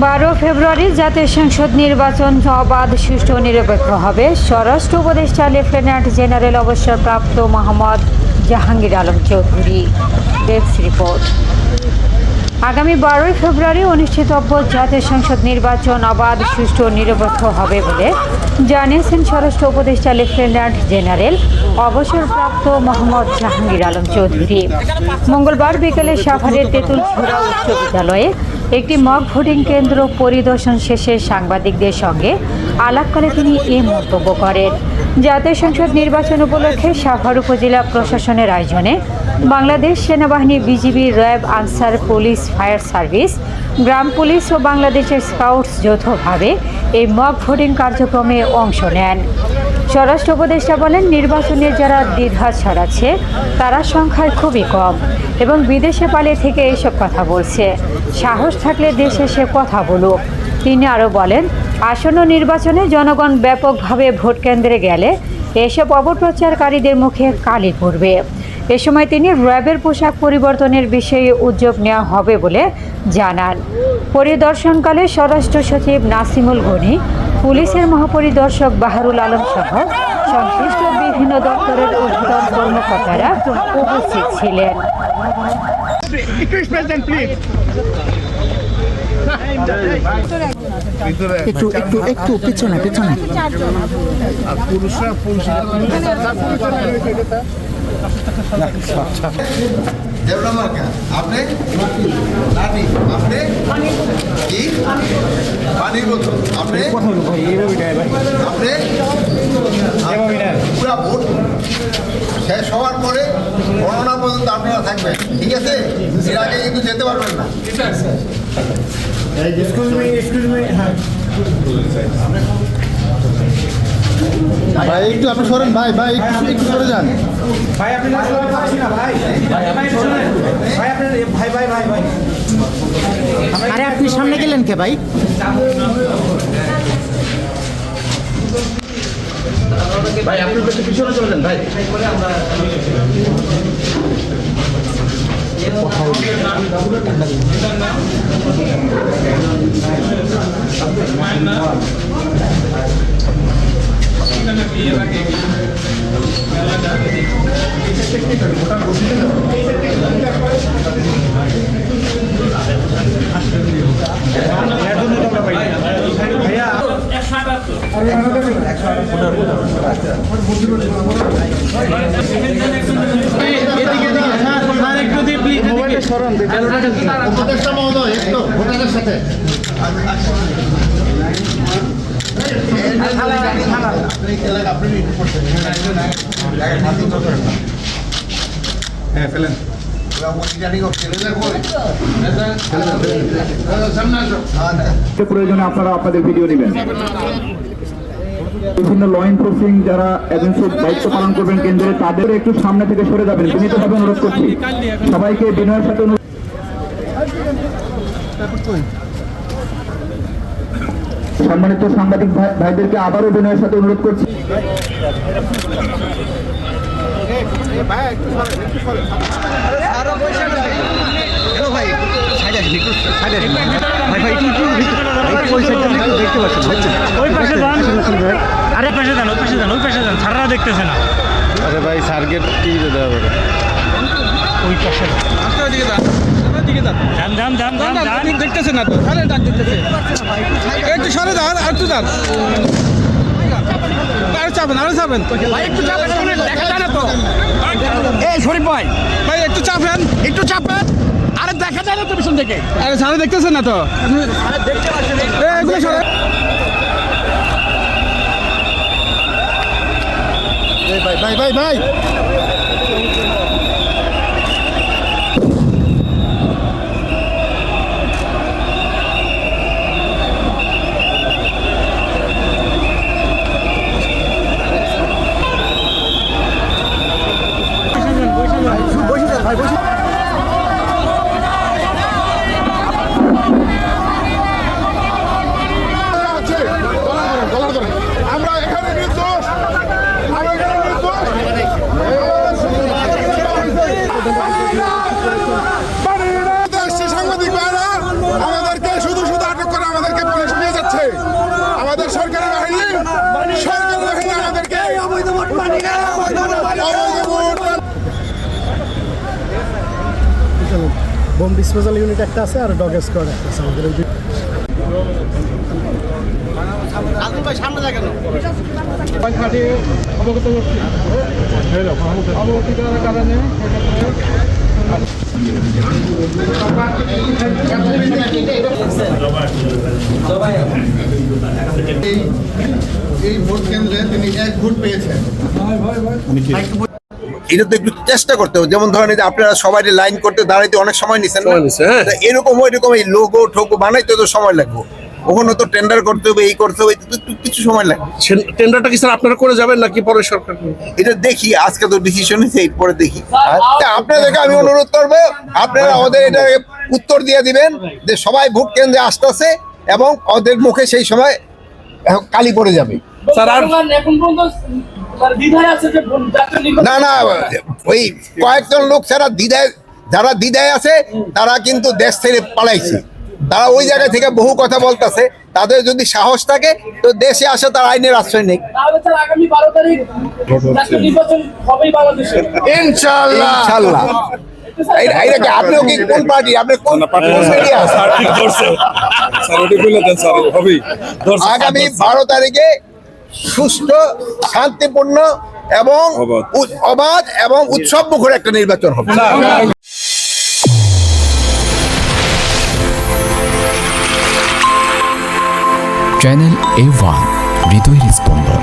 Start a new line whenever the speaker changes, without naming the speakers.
12 ফেব্রুয়ারি জাতীয় সংসদ নির্বাচন অবাধ, সুষ্ঠু ও নিরপেক্ষ হবে, স্বরাষ্ট্র উপদেষ্টা লেফটেন্যান্ট জেনারেল অবসরপ্রাপ্ত মোহাম্মদ জাহাঙ্গীর আলম চৌধুরী। Desk report. আগামী 12 ফেব্রুয়ারি অনুষ্ঠিতব্য জাতীয় সংসদ নির্বাচন অবাধ, সুষ্ঠু ও নিরপেক্ষ হবে বলে জানিয়েছেন স্বরাষ্ট্র উপদেষ্টা লেফটেন্যান্ট জেনারেল অবসরপ্রাপ্ত মোহাম্মদ জাহাঙ্গীর আলম চৌধুরী। মঙ্গলবার বিকেলে সাভারের তেঁতুলছড়া উচ্চ বিদ্যালয়ে একটি মক ভোটিং কেন্দ্র পরিদর্শন শেষে সাংবাদিকদের সঙ্গে আলাপকালে তিনি এই মন্তব্য করেন। জাতীয় সংসদ নির্বাচন উপলক্ষে সাভার উপজেলা প্রশাসনের আয়োজনে বাংলাদেশ সেনাবাহিনী, BGB, RAB, Ansar, police, fire service, গ্রাম পুলিশ ও বাংলাদেশের স্কাউটস যৌথভাবে এই মক ভোটিং কার্যক্রমে অংশ নেন। স্বরাষ্ট্র উপদেষ্টা বলেন, নির্বাচনে যারা দ্বিধা ছড়াচ্ছে তারা সংখ্যায় খুবই কম এবং বিদেশে পালিয়ে থেকে এইসব কথা বলছে। সাহস থাকলে দেশে এসে কথা বলুক। তিনি আরও বলেন, আসন্ন নির্বাচনে জনগণ ব্যাপকভাবে ভোট কেন্দ্রে গেলে এসব অপপ্রচারকারীদের মুখে কালি পড়বে। এ সময় তিনি র্যাবের পোশাক পরিবর্তনের বিষয়ে উদ্যোগ নেওয়া হবে বলে জানান। পরিদর্শনকালে স্বরাষ্ট্র সচিব নাসিমুল গনি, পুলিশের মহাপরিদর্শক বাহারুল আলম সহ সংশ্লিষ্ট বিভিন্ন দপ্তরের ঊর্ধ্বতন কর্মকর্তারা উপস্থিত ছিলেন।
একটু পিছনে
আপনি কি পানির বোতল আপনি পুরা ভোট শেষ হওয়ার পরে গণনা পর্যন্ত আপনারা থাকবেন, ঠিক আছে? এর আগে কিন্তু যেতে পারবেন না। ভাই একটু আপনি সরেন, ভাই একটু সরে যান
ভাই। আপনি না সরে পাচ্ছি না ভাই। ভাই আপনি ভাই
আরে আপনি সামনে গেলেন কে ভাই?
ভাই আপনি একটু পিছনে চলে যান ভাই। ভোটারের সাথে হ্যাঁ ফেলেন।
প্রয়োজনে আপনারা আপনাদের ভিডিও নেবেন। বিভিন্ন ল এনফোর্সিং যারা এজেন্সির দায়িত্ব পালন করবেন কেন্দ্রে, তাদের একটু সামনে থেকে সরে যাবেন, বিনীতভাবে অনুরোধ করছি। সবাইকে বিনয়ের সাথে সম্মানিত সাংবাদিক ভাইদেরকে আবারও বিনয়ের সাথে অনুরোধ করছি।
সারা দেখতেছে না।
আরে ভাই সার্কেট কি যেতে হবে?
ওই পাশে দেখতেছে না তো, একটু সরে যান, আর একটু যান, আরো চাপেন, আরো চাপেন ভাই, একটু চাপেন, দেখা যায় না তো। এই শরীফ ভাই, ভাই একটু চাপেন, একটু চাপেন, আরে দেখা যায় না তো পিছন থেকে। আরে সারে দেখতেছেন না তো, এগুলো সরে।
ভাই আমরা এখানে নির্দোষ, আমরা এখানে নির্দোষ।
বোম ডিসপোজাল ইউনিট একটা আছে আর ডগ স্কোয়াড একটা আছে আমাদের ওই
এই ভোট কেন্দ্রে তিনি 1 ভোট পেয়েছেন। এটা তো একটু চেষ্টা করতে হবে, যেমন ধরেন এই যে আপনারা সবাই লাইন করতে দাঁড়াইতে অনেক সময় নিছেন না? তা এরকম ওইরকম এই লোগো ঠোকো বানাইতে তো সময় লাগবে, ওখানে তো টেন্ডার করতে হবে, এই করতে হবে, একটু কিছু সময় লাগবে।
টেন্ডারটা কি স্যার আপনারা করে যাবেন নাকি পরে সরকার করবে?
এটা দেখি, আজকে তো ডিসিশন নিচ্ছে, এরপরে দেখি। তা আপনাদেরকে আমি অনুরোধ করবো, আপনারা আমাদের এটা উত্তর দিয়ে দিবেন যে সবাই ভোট কেন্দ্রে আসতেছে এবং ওদের মুখে সেই সময় কালি পড়ে যাবে। না না, ওই কয়েকজন লোক যারা দ্বিধায় আছে তারা কিন্তু দেশ ছেড়ে পালাইছে, তারা ওই জায়গা থেকে বহু কথা বলতেছে। তাদের যদি সাহস থাকে তো দেশে আসে, তার আইনের আশ্রয় নেই। ইনশাআল্লাহ ইনশাআল্লাহ। আপনিও কি কোন পার্টি? আপনি কোন পার্টি? আগামী 12 তারিখে সুষ্ঠু, শান্তিপূর্ণ এবং অবাধ এবং উৎসব মুখর একটা নির্বাচন হবে।
চ্যানেল A1 হৃদয়ের স্পন্দন।